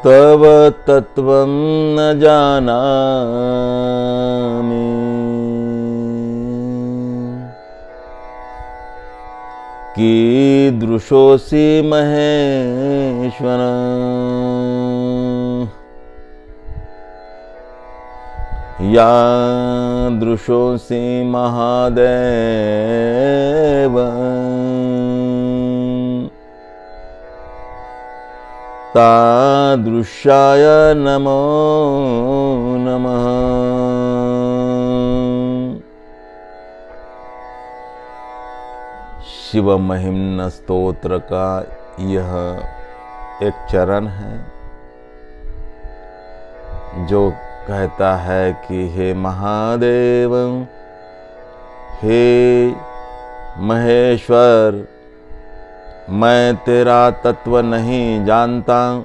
तव तत्त्वं न जानामि कीदृशोऽसि महेश्वर यादृशोऽसि महादेव तादृशाय नमो नमः। शिव महिम्न स्तोत्र का यह एक चरण है जो कहता है कि हे महादेव, हे महेश्वर, मैं तेरा तत्व नहीं जानता,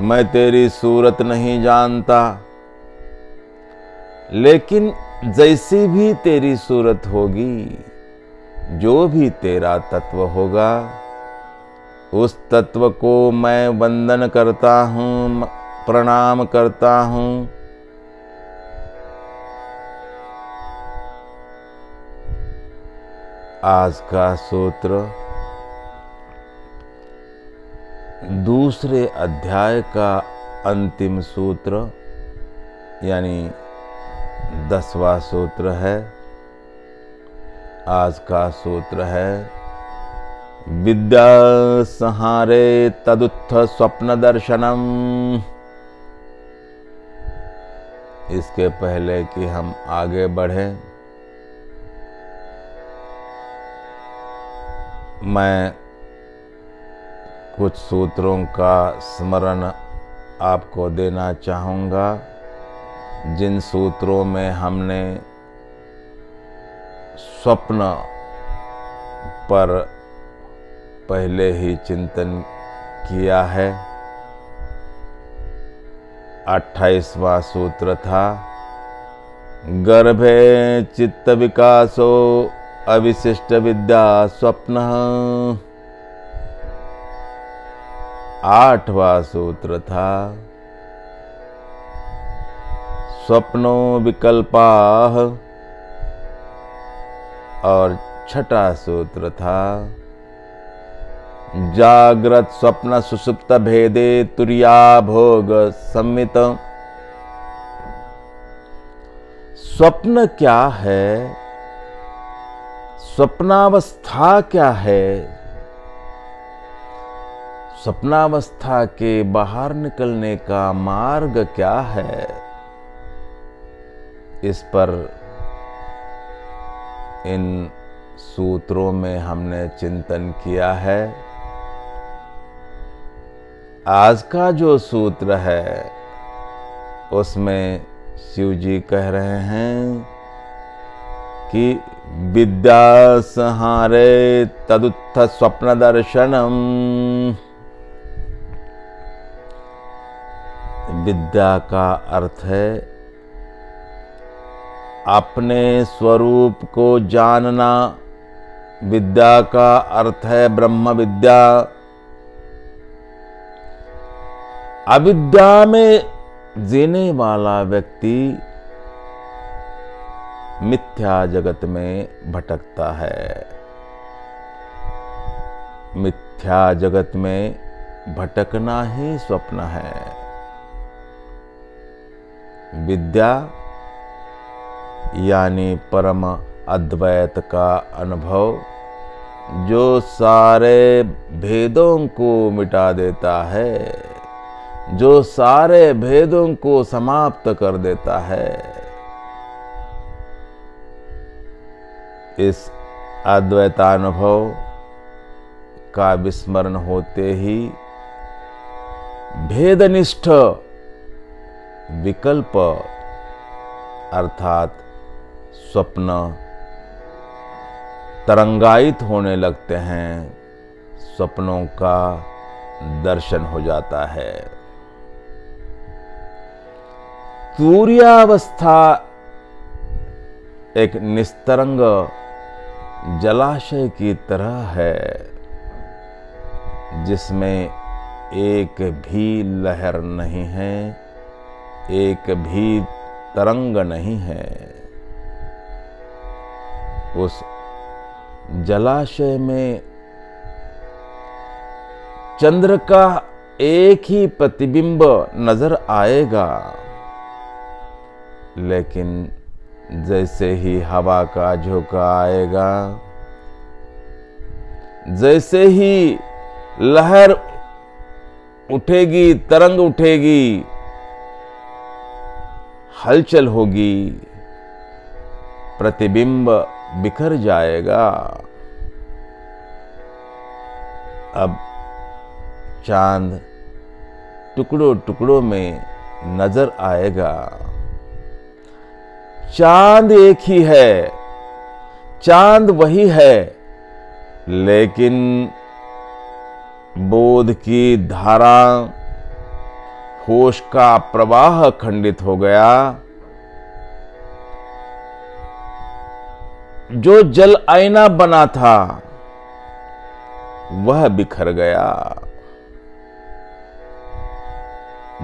मैं तेरी सूरत नहीं जानता, लेकिन जैसी भी तेरी सूरत होगी, जो भी तेरा तत्व होगा, उस तत्व को मैं वंदन करता हूँ, प्रणाम करता हूँ। आज का सूत्र दूसरे अध्याय का अंतिम सूत्र यानी 10वां सूत्र है। आज का सूत्र है विद्या संहारे तदुत्थ स्वप्न दर्शनम। इसके पहले कि हम आगे बढ़ें, मैं कुछ सूत्रों का स्मरण आपको देना चाहूँगा, जिन सूत्रों में हमने स्वप्न पर पहले ही चिंतन किया है। 28वां सूत्र था गर्भे चित्त विकासो अविशिष्ट विद्या स्वप्न। 8वां सूत्र था स्वप्नो विकल्पाः और 6वां सूत्र था जागृत स्वप्न सुषुप्त भेदे तुर्या भोग सम्मित। स्वप्न क्या है, स्वप्नावस्था क्या है, स्वप्नावस्था के बाहर निकलने का मार्ग क्या है, इस पर इन सूत्रों में हमने चिंतन किया है। आज का जो सूत्र है उसमें शिव जी कह रहे हैं कि विद्या संहारे तदुत्थ स्वप्न दर्शनम। विद्या का अर्थ है अपने स्वरूप को जानना। विद्या का अर्थ है ब्रह्म विद्या। अविद्या में जीने वाला व्यक्ति मिथ्या जगत में भटकता है। मिथ्या जगत में भटकना ही स्वप्न है। विद्या यानी परम अद्वैत का अनुभव, जो सारे भेदों को मिटा देता है, जो सारे भेदों को समाप्त कर देता है। इस अद्वैतानुभव का विस्मरण होते ही भेदनिष्ठ विकल्प अर्थात स्वप्न तरंगायित होने लगते हैं, स्वप्नों का दर्शन हो जाता है। तुर्यावस्था एक निस्तरंग जलाशय की तरह है, जिसमें एक भी लहर नहीं है, एक भी तरंग नहीं है। उस जलाशय में चंद्र का एक ही प्रतिबिंब नजर आएगा, लेकिन जैसे ही हवा का झोंका आएगा, जैसे ही लहर उठेगी, तरंग उठेगी, हलचल होगी, प्रतिबिंब बिखर जाएगा। अब चांद टुकड़ों टुकड़ों में नजर आएगा। चांद एक ही है, चांद वही है, लेकिन बोध की धारा, होश का प्रवाह खंडित हो गया। जो जल आईना बना था वह बिखर गया।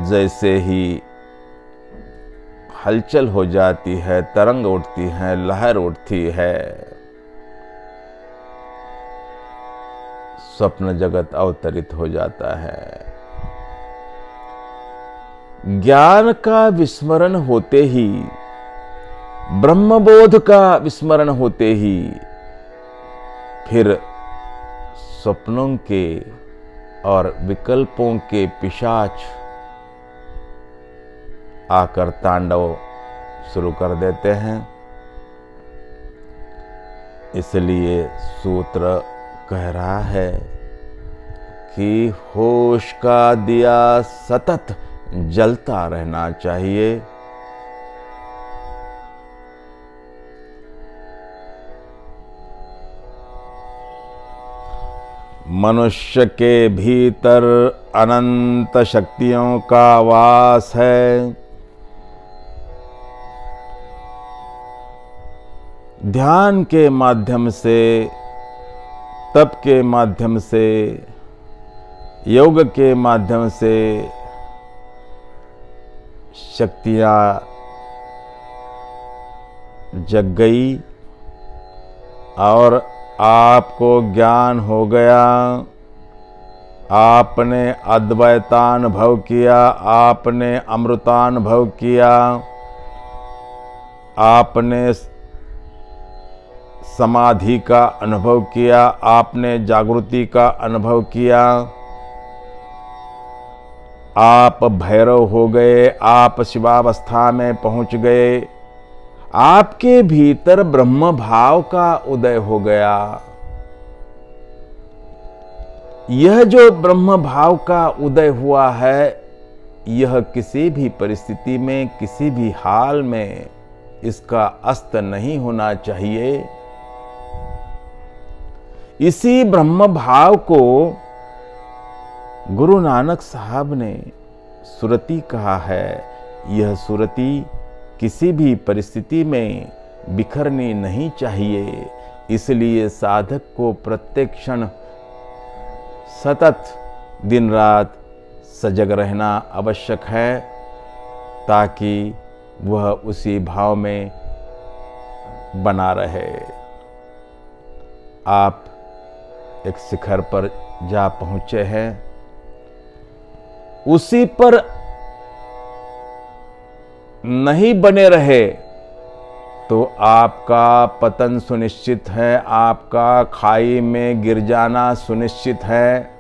जैसे ही हलचल हो जाती है, तरंग उठती है, लहर उठती है, स्वप्न जगत अवतरित हो जाता है। ज्ञान का विस्मरण होते ही, ब्रह्मबोध का विस्मरण होते ही, फिर स्वप्नों के और विकल्पों के पिशाच आकर तांडव शुरू कर देते हैं। इसलिए सूत्र कह रहा है कि होश का दिया सतत जलता रहना चाहिए। मनुष्य के भीतर अनंत शक्तियों का वास है। ध्यान के माध्यम से, तप के माध्यम से, योग के माध्यम से शक्तियां जग गई और आपको ज्ञान हो गया। आपने अद्वैतानुभव किया, आपने अमृतानुभव किया, आपने समाधि का अनुभव किया, आपने जागृति का अनुभव किया। आप भैरव हो गए, आप शिवावस्था में पहुंच गए। आपके भीतर ब्रह्म भाव का उदय हो गया। यह जो ब्रह्म भाव का उदय हुआ है, यह किसी भी परिस्थिति में, किसी भी हाल में इसका अस्त नहीं होना चाहिए। इसी ब्रह्म भाव को गुरु नानक साहब ने सुरति कहा है। यह सुरति किसी भी परिस्थिति में बिखरनी नहीं चाहिए। इसलिए साधक को प्रत्येक क्षण सतत दिन रात सजग रहना आवश्यक है, ताकि वह उसी भाव में बना रहे। आप एक शिखर पर जा पहुंचे हैं, उसी पर नहीं बने रहे तो आपका पतन सुनिश्चित है, आपका खाई में गिर जाना सुनिश्चित है।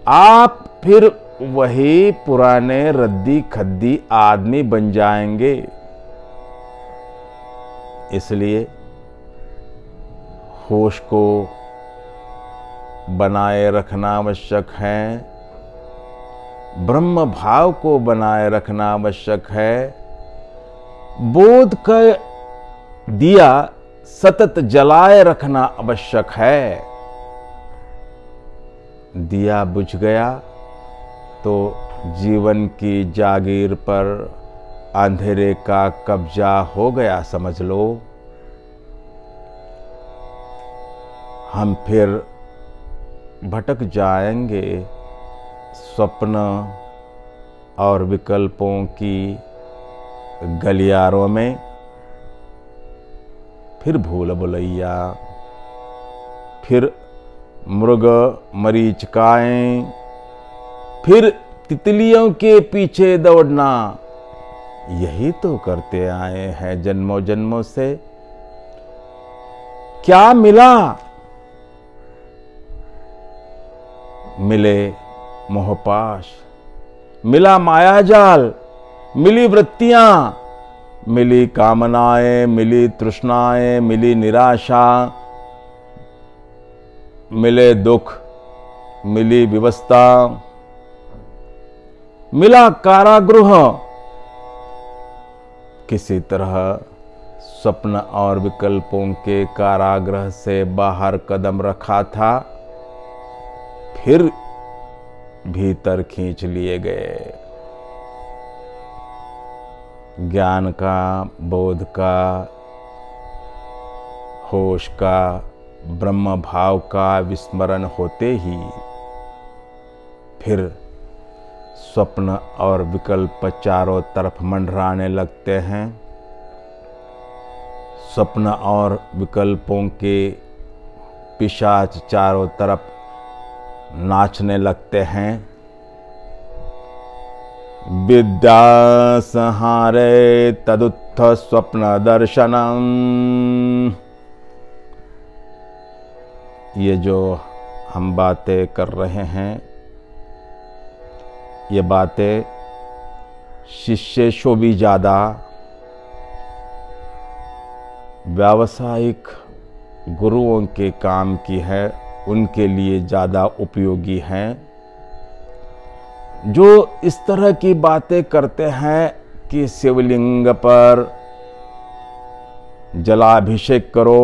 आप फिर वही पुराने रद्दी खद्दी आदमी बन जाएंगे। इसलिए होश को बनाए रखना आवश्यक है, ब्रह्म भाव को बनाए रखना आवश्यक है। बोध का दिया सतत जलाए रखना आवश्यक है। दिया बुझ गया तो जीवन की जागीर पर अंधेरे का कब्जा हो गया, समझ लो। हम फिर भटक जाएंगे, स्वप्न और विकल्पों की गलियारों में, फिर भूल भुलैया, फिर मृग मरीचिकाएं, फिर तितलियों के पीछे दौड़ना, यही तो करते आए हैं जन्मों जन्मों से। क्या मिला? मिले मोहपाश, मिला मायाजाल, मिली वृत्तियां, मिली कामनाएं, मिली तृष्णाएं, मिली निराशा, मिले दुख, मिली विवशता, मिला कारागृह। किसी तरह स्वप्न और विकल्पों के कारागृह से बाहर कदम रखा था, फिर भीतर खींच लिए गए। ज्ञान का, बोध का, होश का, ब्रह्म भाव का विस्मरण होते ही फिर स्वप्न और विकल्प चारों तरफ मंडराने लगते हैं। स्वप्न और विकल्पों के पिशाच चारों तरफ नाचने लगते हैं। विद्या संहारे तदुत्थ स्वप्न दर्शनम। ये जो हम बातें कर रहे हैं, ये बातें शिष्य से भी ज़्यादा व्यावसायिक गुरुओं के काम की है, उनके लिए ज़्यादा उपयोगी हैं। जो इस तरह की बातें करते हैं कि शिवलिंग पर जलाभिषेक करो,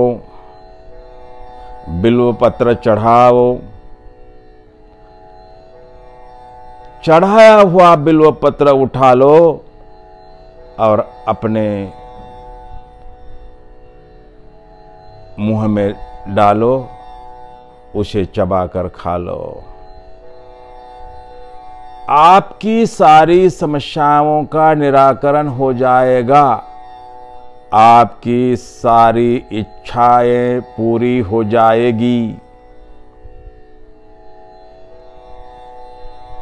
बिल्व पत्र चढ़ाओ, चढ़ाया हुआ बिल्व पत्र उठा लो और अपने मुंह में डालो, उसे चबाकर खा लो। आपकी सारी समस्याओं का निराकरण हो जाएगा, आपकी सारी इच्छाएं पूरी हो जाएगी।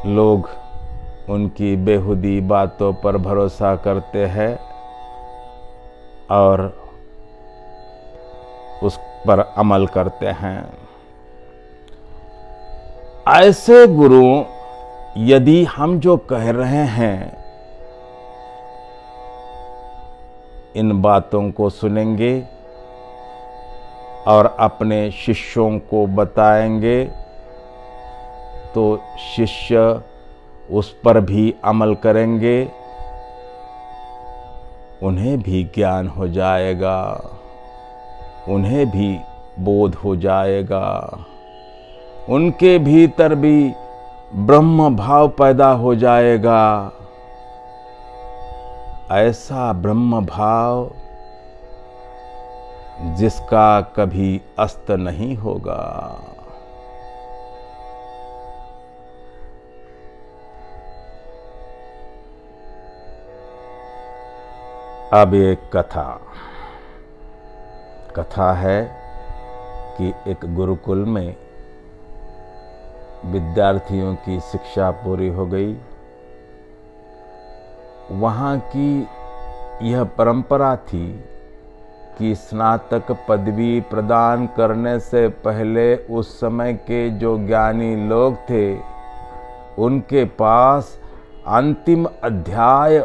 लोग उनकी बेहुदी बातों पर भरोसा करते हैं और उस पर अमल करते हैं। ऐसे गुरु यदि हम जो कह रहे हैं इन बातों को सुनेंगे और अपने शिष्यों को बताएंगे, तो शिष्य उस पर भी अमल करेंगे, उन्हें भी ज्ञान हो जाएगा, उन्हें भी बोध हो जाएगा, उनके भीतर भी ब्रह्म भाव पैदा हो जाएगा। ऐसा ब्रह्म भाव जिसका कभी अस्त नहीं होगा। अब एक कथा है कि एक गुरुकुल में विद्यार्थियों की शिक्षा पूरी हो गई। वहाँ की यह परंपरा थी कि स्नातक पदवी प्रदान करने से पहले उस समय के जो ज्ञानी लोग थे, उनके पास अंतिम अध्याय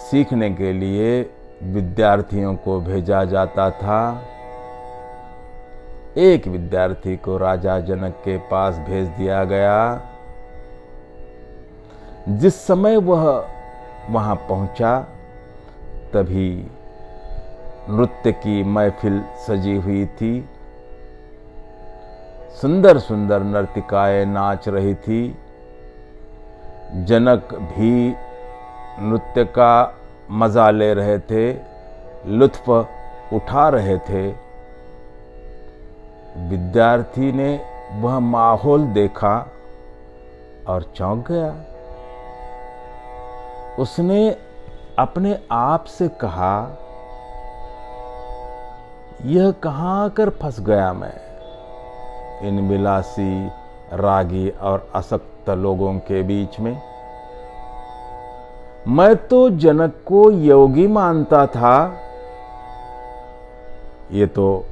सीखने के लिए विद्यार्थियों को भेजा जाता था। एक विद्यार्थी को राजा जनक के पास भेज दिया गया। जिस समय वह वहां पहुंचा, तभी नृत्य की महफिल सजी हुई थी। सुंदर सुंदर नर्तिकाएं नाच रही थी। जनक भी नृत्य का मजा ले रहे थे, लुत्फ उठा रहे थे। विद्यार्थी ने वह माहौल देखा और चौंक गया। उसने अपने आप से कहा, यह कहां आकर फंस गया मैं, इन विलासी, रागी और असक्त लोगों के बीच में। मैं तो जनक को योगी मानता था, ये तो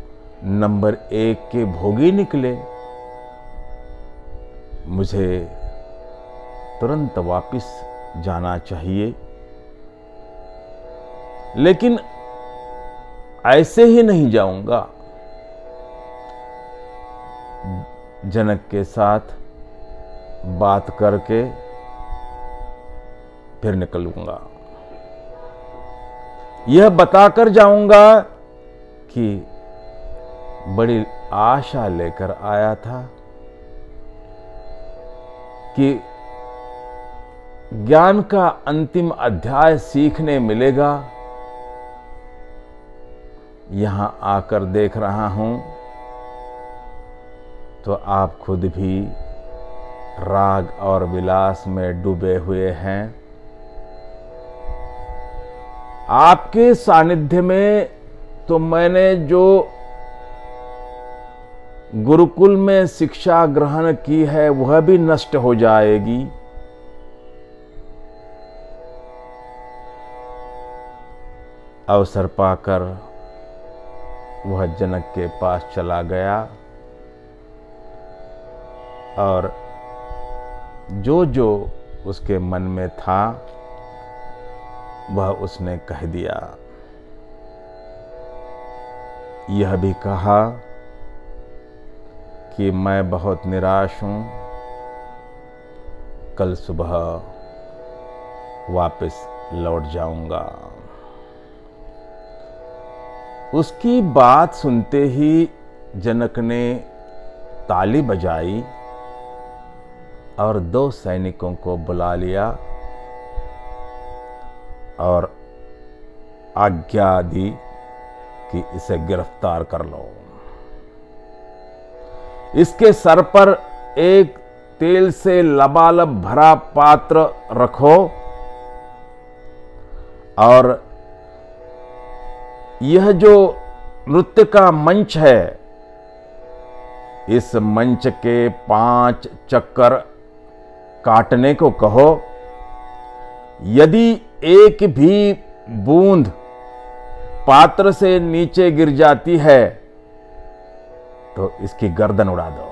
नंबर 1 के भोगी निकले। मुझे तुरंत वापस जाना चाहिए, लेकिन ऐसे ही नहीं जाऊंगा। जनक के साथ बात करके फिर निकलूंगा। यह बताकर जाऊंगा कि बड़ी आशा लेकर आया था कि ज्ञान का अंतिम अध्याय सीखने मिलेगा। यहां आकर देख रहा हूं तो आप खुद भी राग और विलास में डूबे हुए हैं। आपके सानिध्य में तो मैंने जो गुरुकुल में शिक्षा ग्रहण की है वह भी नष्ट हो जाएगी। अवसर पाकर वह जनक के पास चला गया और जो जो उसके मन में था वह उसने कह दिया। यह भी कहा कि मैं बहुत निराश हूं, कल सुबह वापस लौट जाऊंगा। उसकी बात सुनते ही जनक ने ताली बजाई और 2 सैनिकों को बुला लिया और आज्ञा दी कि इसे गिरफ्तार कर लो। इसके सर पर एक तेल से लबालब भरा पात्र रखो और यह जो नृत्य का मंच है, इस मंच के 5 चक्कर काटने को कहो। यदि एक भी बूंद पात्र से नीचे गिर जाती है तो इसकी गर्दन उड़ा दो।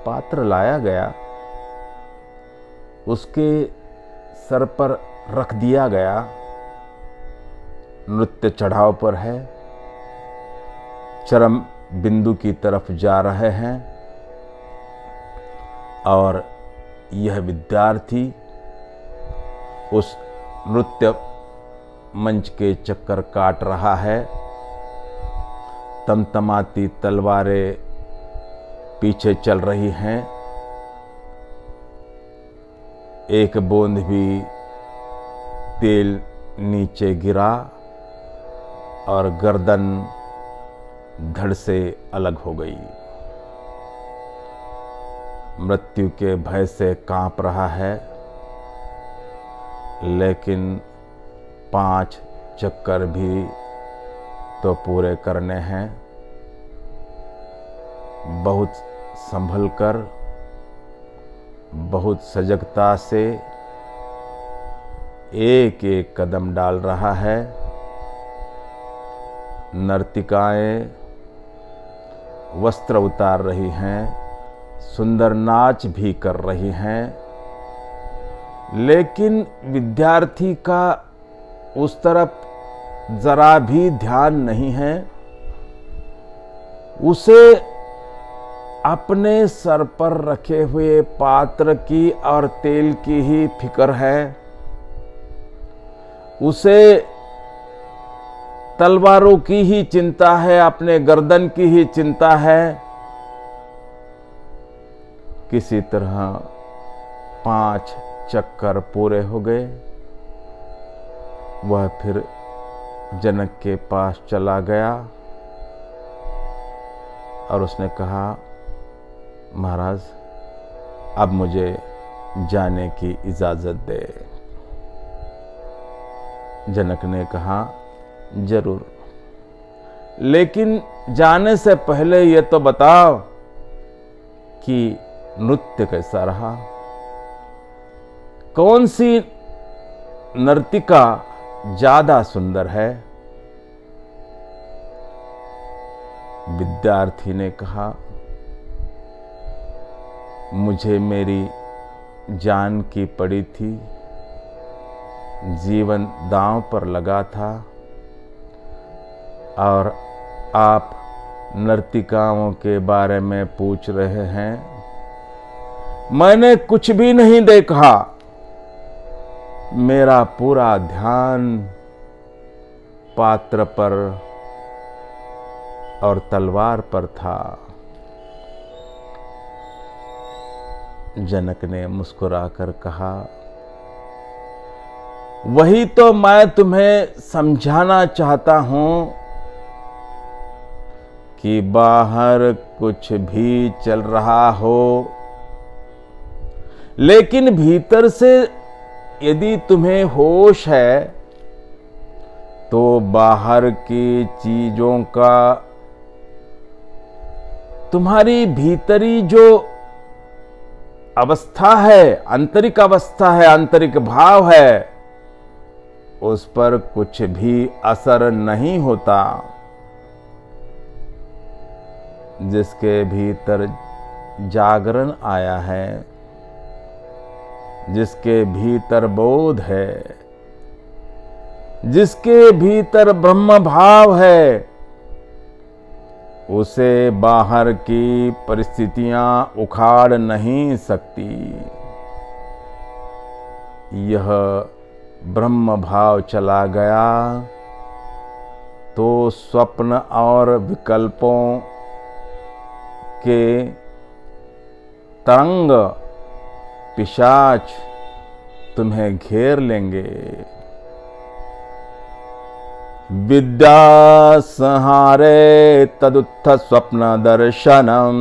पात्र लाया गया, उसके सर पर रख दिया गया। नृत्य चढ़ाव पर है, चरम बिंदु की तरफ जा रहे हैं और यह विद्यार्थी उस नृत्य मंच के चक्कर काट रहा है। तमतमाती तलवारें पीछे चल रही हैं। एक बूंद भी तेल नीचे गिरा और गर्दन धड़ से अलग हो गई। मृत्यु के भय से कांप रहा है, लेकिन 5 चक्कर भी तो पूरे करने हैं। बहुत संभल कर, बहुत सजगता से एक एक कदम डाल रहा है। नर्तिकाएं वस्त्र उतार रही हैं, सुंदर नाच भी कर रही हैं, लेकिन विद्यार्थी का उस तरफ जरा भी ध्यान नहीं है। उसे अपने सर पर रखे हुए पात्र की और तेल की ही फिक्र है। उसे तलवारों की ही चिंता है, अपने गर्दन की ही चिंता है। किसी तरह 5 चक्कर पूरे हो गए। वह फिर जनक के पास चला गया और उसने कहा, महाराज अब मुझे जाने की इजाजत दे। जनक ने कहा, जरूर, लेकिन जाने से पहले ये तो बताओ कि नृत्य कैसा रहा? कौन सी नर्तिका ज्यादा सुंदर है? विद्यार्थी ने कहा, मुझे मेरी जान की पड़ी थी, जीवन दांव पर लगा था, और आप नर्तिकाओं के बारे में पूछ रहे हैं। मैंने कुछ भी नहीं देखा, मेरा पूरा ध्यान पात्र पर और तलवार पर था। जनक ने मुस्कुराकर कहा, वही तो मैं तुम्हें समझाना चाहता हूं कि बाहर कुछ भी चल रहा हो, लेकिन भीतर से यदि तुम्हें होश है तो बाहर की चीजों का तुम्हारी भीतरी जो अवस्था है, आंतरिक अवस्था है, आंतरिक भाव है, उस पर कुछ भी असर नहीं होता। जिसके भीतर जागरण आया है, जिसके भीतर बोध है, जिसके भीतर ब्रह्म भाव है, उसे बाहर की परिस्थितियां उखाड़ नहीं सकती। यह ब्रह्म भाव चला गया तो स्वप्न और विकल्पों के तरंग पिशाच तुम्हें घेर लेंगे। विद्या संहारे तदुत्थ स्वप्न दर्शनम।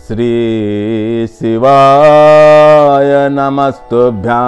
श्री शिवाय नमस्तुभ्यां।